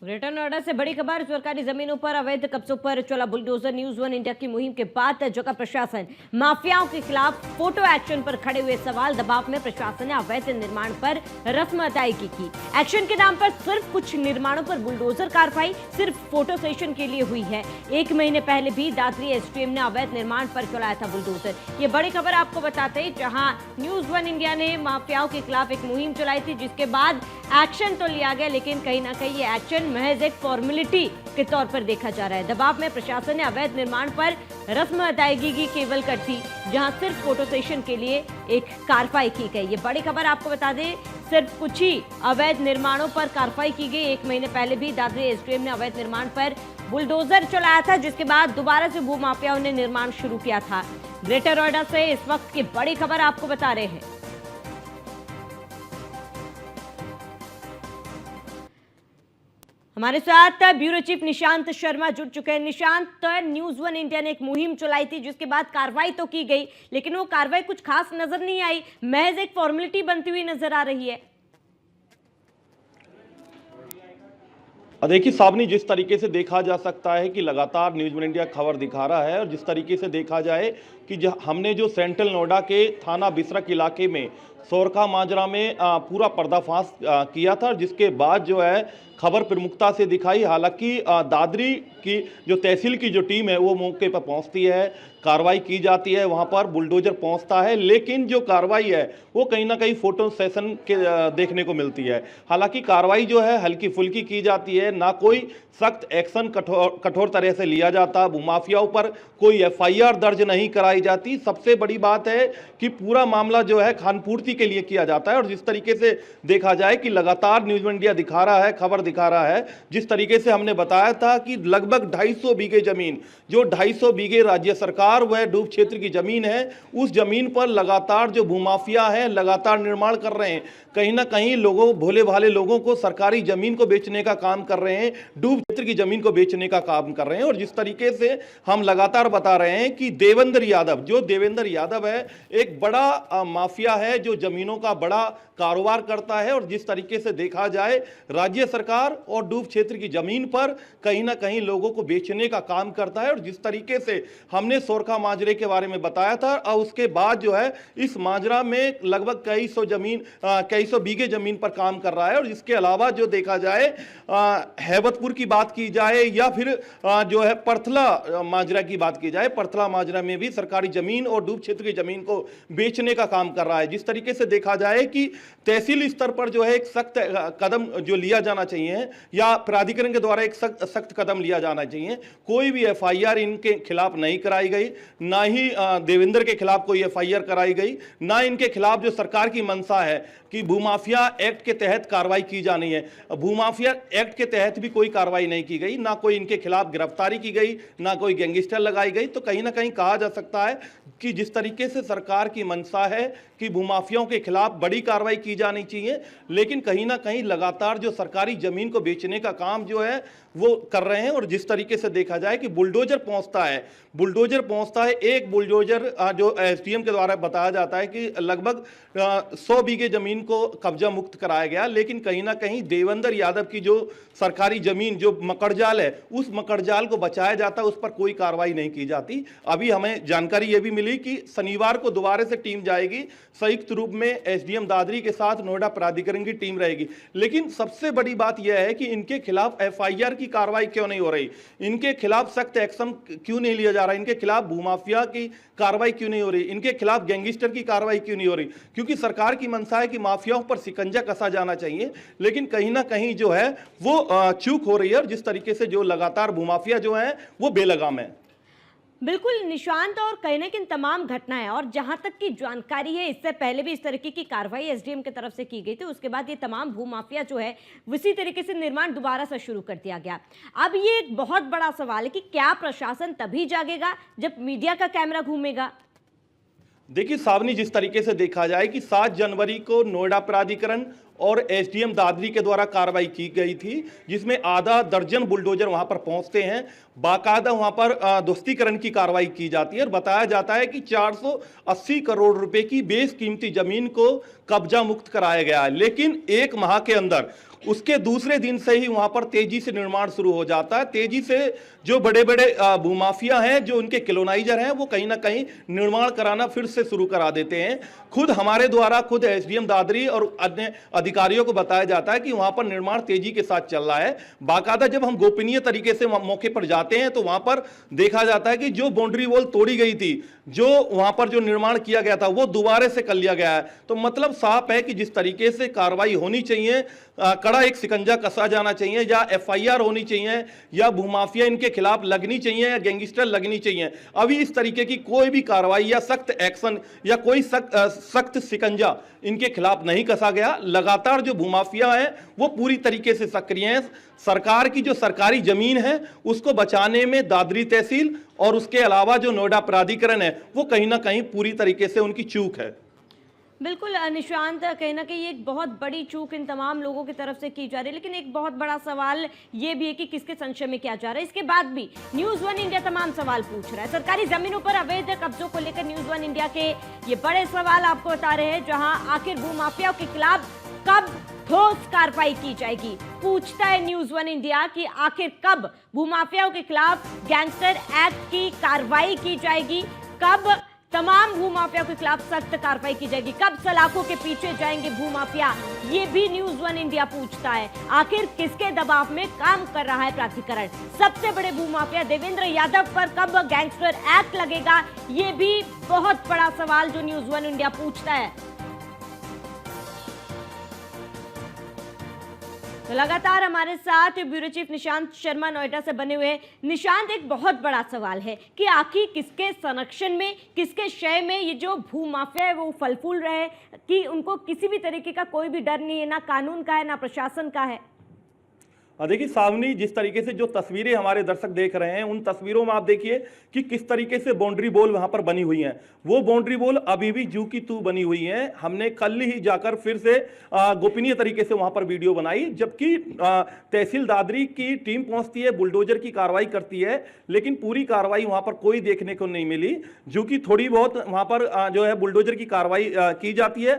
Greater Noida से बड़ी खबर। सरकारी जमीनों पर अवैध कब्जों पर चला बुलडोजर। न्यूज वन इंडिया की मुहिम के बाद जगह प्रशासन माफियाओं के खिलाफ फोटो एक्शन पर खड़े हुए सवाल दबाव में प्रशासन ने अवैध निर्माण पर रस्म अदायगी की। एक्शन के नाम पर सिर्फ कुछ निर्माणों पर बुलडोजर कार्रवाई सिर्फ फोटो सेशन के लिए हुई है। 1 महीने पहले भी दादरी एसडीएम ने अवैध निर्माण पर चलाया था बुलडोजर। ये बड़ी खबर आपको बताते हैं, जहां न्यूज वन इंडिया ने माफियाओं के खिलाफ एक मुहिम चलाई थी, जिसके बाद एक्शन तो लिया गया, लेकिन कहीं ना कहीं ये एक्शन महज एक फॉर्मेलिटी के तौर पर देखा जा रहा है। दबाव में प्रशासन ने अवैध निर्माण पर रस्म अदायगी की केवल कर दी, जहां सिर्फ फोटो सेशन के लिए एक कार्रवाई की गई। ये बड़ी खबर आपको बता दें, सिर्फ कुछ ही अवैध निर्माणों पर कार्रवाई की गई। 1 महीने पहले भी दादरी एसडीएम ने अवैध निर्माण पर बुलडोजर चलाया था, जिसके बाद दोबारा से भूमाफियाओं ने निर्माण शुरू किया था। ग्रेटर नोएडा से इस वक्त की बड़ी खबर आपको बता रहे हैं। हमारे साथ ब्यूरो चीफ निशांत शर्मा जुड़ चुके हैं। निशांत, न्यूज वन इंडिया ने एक मुहिम चलाई थी, जिसके बाद कार्रवाई तो की गई, लेकिन वो कार्रवाई कुछ खास नजर नहीं आई, महज एक फॉर्मेलिटी बनती हुई नजर आ रही है। देखिए सावनी, जिस तरीके से देखा जा सकता है कि लगातार न्यूज वन इंडिया खबर दिखा रहा है, और जिस तरीके से देखा जाए कि हमने जो सेंट्रल नोएडा के थाना बिसरक इलाके में सोरखा माजरा में पूरा पर्दाफाश किया था, जिसके बाद जो है खबर प्रमुखता से दिखाई। हालांकि दादरी की जो तहसील की जो टीम है वो मौके पर पहुंचती है, कार्रवाई की जाती है, वहां पर बुलडोजर पहुंचता है, लेकिन जो कार्रवाई है वो कहीं ना कहीं फोटो सेशन के देखने को मिलती है। हालांकि कार्रवाई जो है हल्की फुल्की की जाती है, ना कोई सख्त एक्शन कठोर तरह से लिया जाता, भूमाफियाओं पर कोई एफआईआर दर्ज नहीं कराई जाती। सबसे बड़ी बात है कि पूरा मामला जो है खानपूर्ति के लिए किया जाता है। और जिस तरीके से देखा जाए कि लगातार न्यूज वन इंडिया दिखा रहा है, खबर दिखा रहा है, जिस तरीके से हमने बताया था कि लगभग 250 बीघे जमीन, जो 250 बीघे राज्य सरकार वह डूब क्षेत्र की जमीन है, उस जमीन पर लगातार जो भूमाफिया है लगातार निर्माण कर रहे हैं। कहीं ना कहीं लोगों, भोले भाले लोगों को सरकारी जमीन को बेचने का काम कर रहे हैं, डूब क्षेत्र की जमीन को बेचने का काम कर रहे हैं। और जिस तरीके से हम लगातार बता रहे हैं कि देवेंद्र यादव है, एक बड़ा माफिया है जो जमीनों का बड़ा कारोबार करता है। और जिस तरीके से देखा जाए, राज्य सरकार और डूब क्षेत्र की जमीन पर कहीं ना कहीं लोगों को बेचने का काम करता है। और जिस तरीके से हमने सोरखा माजरे के बारे में बताया था, और उसके बाद जो है इस माजरा में लगभग कई सौ बीघे जमीन पर काम कर रहा है। और इसके अलावा जो देखा जाए, हैबतपुर की बात की जाए या फिर जो है परथला माजरा की बात की जाए, परथला माजरा में भी सरकारी जमीन और डूब क्षेत्र की जमीन को बेचने का काम कर रहा है। जिस तरीके से देखा जाए कि तहसील स्तर पर जो है एक सख्त कदम जो लिया जाना चाहिए, या प्राधिकरण के द्वारा एक सख्त कदम लिया जाना चाहिए। कोई भी एफआईआर इनके खिलाफ नहीं कराई गई, ना ही देवेंद्र के खिलाफ कोई एफआईआर कराई गई, ना इनके खिलाफ जो सरकार की मंशा है कि भूमाफिया एक्ट के तहत कार्रवाई की जानी है, भूमाफिया एक्ट के तहत भी कोई कार्रवाई नहीं की गई, ना कोई इनके खिलाफ गिरफ्तारी की गई, ना कोई गैंगस्टर लगाई गई। तो कहीं ना कहीं कहा जा सकता है कि जिस तरीके से सरकार की मंशा है कि भूमाफियाओं के खिलाफ बड़ी कार्रवाई की जानी चाहिए, लेकिन कहीं ना कहीं लगातार जो सरकारी जमीन को बेचने का काम जो है वो कर रहे हैं। और जिस तरीके से देखा जाए कि बुलडोजर पहुंचता है, एक बुलडोजर जो एसडीएम के द्वारा बताया जाता है कि लगभग 100 बीघे जमीन को कब्जा मुक्त कराया गया, लेकिन कहीं ना कहीं देवेंद्र यादव की जो सरकारी जमीन, जो मकड़जाल है, उस मकड़जाल को बचाया जाता, उस पर कोई कार्रवाई नहीं की जाती। अभी हमें जानकारी यह भी मिली कि शनिवार को दोबारा से टीम जाएगी, संयुक्त रूप में एसडीएम दादरी के साथ नोएडा प्राधिकरण की टीम रहेगी। लेकिन सबसे बड़ी बात यह है कि इनके खिलाफ एफआईआर की कार्रवाई क्यों नहीं हो रही, इनके खिलाफ सख्त एक्शन क्यों नहीं लिया जा रहा, इनके खिलाफ भूमाफिया की कार्रवाई क्यों नहीं हो रही, इनके खिलाफ गैंगस्टर की कार्रवाई क्यों नहीं हो रही। क्योंकि सरकार की मंशा है कि माफियाओं पर शिकंजा कसा जाना चाहिए, लेकिन कहीं ना कहीं जो है वो चूक हो रही है। और जिस तरीके से जो लगातार भूमाफिया जो है वो बेलगाम है। बिल्कुल निशांत, और कहीं ना कहीं तमाम घटनाएं, और जहां तक की जानकारी है, इससे पहले भी इस तरीके की कार्रवाई एसडीएम की तरफ से की गई थी। उसके बाद ये तमाम भूमाफिया जो है उसी तरीके से निर्माण दोबारा से शुरू कर दिया गया। अब ये एक बहुत बड़ा सवाल है कि क्या प्रशासन तभी जागेगा जब मीडिया का कैमरा घूमेगा। देखिए सावनी, जिस तरीके से देखा जाए कि 7 जनवरी को नोएडा प्राधिकरण और एसडीएम दादरी के द्वारा कार्रवाई की गई थी, जिसमें आधा दर्जन बुलडोजर वहां पर पहुंचते हैं, बाकायदा वहां पर ध्वस्तीकरण की कार्रवाई की जाती है और बताया जाता है कि 480 करोड़ रुपए की बेशकीमती जमीन को कब्जा मुक्त कराया गया है। लेकिन 1 माह के अंदर उसके दूसरे दिन से ही वहां पर तेजी से निर्माण शुरू हो जाता है। तेजी से जो बड़े बड़े भूमाफिया हैं, जो उनके कॉलोनाइजर हैं, वो कहीं ना कहीं निर्माण कराना फिर से शुरू करा देते हैं। खुद हमारे द्वारा खुद एसडीएम दादरी और अन्य अधिकारियों को बताया जाता है कि वहां पर निर्माण तेजी के साथ चल रहा है। बाकायदा जब हम गोपनीय तरीके से मौके पर जाते हैं तो वहां पर देखा जाता है कि जो बाउंड्री वॉल तोड़ी गई थी, जो वहां पर जो निर्माण किया गया था, वो दोबारा से कर लिया गया है। तो मतलब साफ है कि जिस तरीके से कार्रवाई होनी चाहिए, कड़ा एक शिकंजा कसा जाना चाहिए, या एफआईआर होनी चाहिए, या भूमाफिया इनके खिलाफ लगनी चाहिए, या गैंगस्टर लगनी चाहिए, अभी इस तरीके की कोई भी कार्रवाई या सख्त एक्शन या कोई सख्त शिकंजा इनके खिलाफ नहीं कसा गया। लगातार जो भूमाफिया है वो पूरी तरीके से सक्रिय हैं। सरकार की जो सरकारी जमीन है उसको बचाने में दादरी तहसील और उसके अलावा जो नोएडा प्राधिकरण है वो कहीं ना कहीं पूरी तरीके से उनकी चूक है। बिल्कुल निशांत, कहीं ना कहीं एक बहुत बड़ी चूक इन तमाम लोगों की तरफ से की जा रही है, लेकिन एक बहुत बड़ा सवाल ये भी है कि किसके संशय में किया जा रहा है। इसके बाद भी न्यूज़ वन इंडिया तमाम सवाल पूछ रहा है। सरकारी जमीनों पर अवैध कब्जों को लेकर न्यूज़ वन इंडिया के ये बड़े सवाल आपको बता रहे हैं, जहां आखिर भूमाफियाओं के खिलाफ कब ठोस कार्रवाई की जाएगी। पूछता है न्यूज़ वन इंडिया कि आखिर कब भूमाफियाओं के खिलाफ गैंगस्टर एक्ट की कार्रवाई की जाएगी, कब तमाम भूमाफिया के खिलाफ सख्त कार्रवाई की जाएगी, कब सलाखों के पीछे जाएंगे भूमाफिया। ये भी न्यूज़ वन इंडिया पूछता है। आखिर किसके दबाव में काम कर रहा है प्राधिकरण। सबसे बड़े भूमाफिया देवेंद्र यादव पर कब गैंगस्टर एक्ट लगेगा, ये भी बहुत बड़ा सवाल जो न्यूज़ वन इंडिया पूछता है। तो लगातार हमारे साथ ब्यूरो चीफ निशांत शर्मा नोएडा से बने हुए। निशांत, एक बहुत बड़ा सवाल है कि आखिर किसके संरक्षण में, किसके शय में ये जो भूमाफिया है वो फल फूल रहे हैं, कि उनको किसी भी तरीके का कोई भी डर नहीं है, ना कानून का है ना प्रशासन का है। देखिए सावनी, जिस तरीके से जो तस्वीरें हमारे दर्शक देख रहे हैं, उन तस्वीरों में आप देखिए कि किस तरीके से बाउंड्री वॉल वहां पर बनी हुई है। वो बाउंड्री वॉल अभी भी जू की तू बनी हुई है। हमने कल ही जाकर फिर से गोपनीय तरीके से वहां पर वीडियो बनाई, जबकि तहसील दादरी की टीम पहुंचती है, बुलडोजर की कार्रवाई करती है, लेकिन पूरी कार्रवाई वहां पर कोई देखने को नहीं मिली। जू की थोड़ी बहुत वहां पर जो है बुलडोजर की कार्रवाई की जाती है,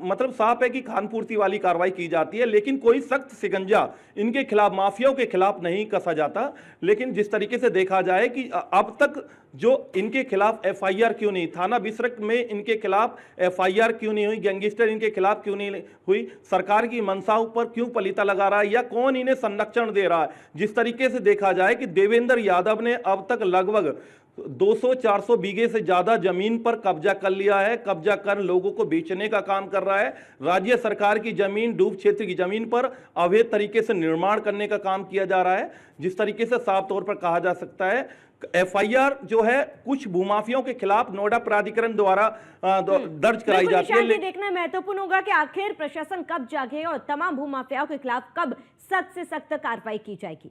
मतलब साफ है कि खानपूर्ति वाली कार्रवाई की जाती है, लेकिन कोई सख्त शिकंजा इनके खिलाफ, माफियाओं के खिलाफ नहीं कसा जाता। लेकिन जिस तरीके से देखा जाए कि अब तक जो इनके खिलाफ एफआईआर क्यों नहीं, थाना बिसरक में इनके खिलाफ एफआईआर क्यों नहीं हुई, गैंगस्टर इनके खिलाफ क्यों नहीं हुई, सरकार की मंशा पर क्यों पलीता लगा रहा है, या कौन इन्हें संरक्षण दे रहा है। जिस तरीके से देखा जाए कि देवेंद्र यादव ने अब तक लगभग 200-400 बीघे से ज्यादा जमीन पर कब्जा कर लिया है, कब्जा कर लोगों को बेचने का काम कर रहा है। राज्य सरकार की जमीन, डूब क्षेत्र की जमीन पर अवैध तरीके से निर्माण करने का काम किया जा रहा है। जिस तरीके से साफ तौर पर कहा जा सकता है, एफआईआर जो है कुछ भूमाफियों के खिलाफ नोएडा प्राधिकरण द्वारा दर्ज कराई जाती है। देखना महत्वपूर्ण होगा कि आखिर प्रशासन कब जागे और तमाम भूमाफियाओं के खिलाफ कब सख्त से सख्त कार्रवाई की जाएगी।